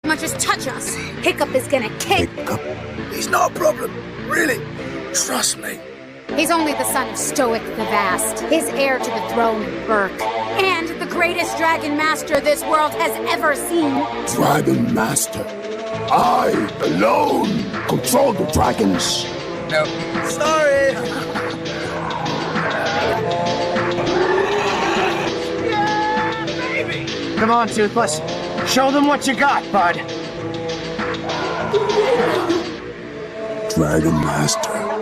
much as touch us, Hiccup is gonna kick. Hiccup? He's not a problem. Really. Trust me. He's only the son of Stoic the Vast, his heir to the throne of Berk, and the greatest dragon master this world has ever seen. Dragon Master. I, alone, control the dragons. No. Sorry. Yeah, baby. Come on, Toothless. Show them what you got, bud. Dragon Master.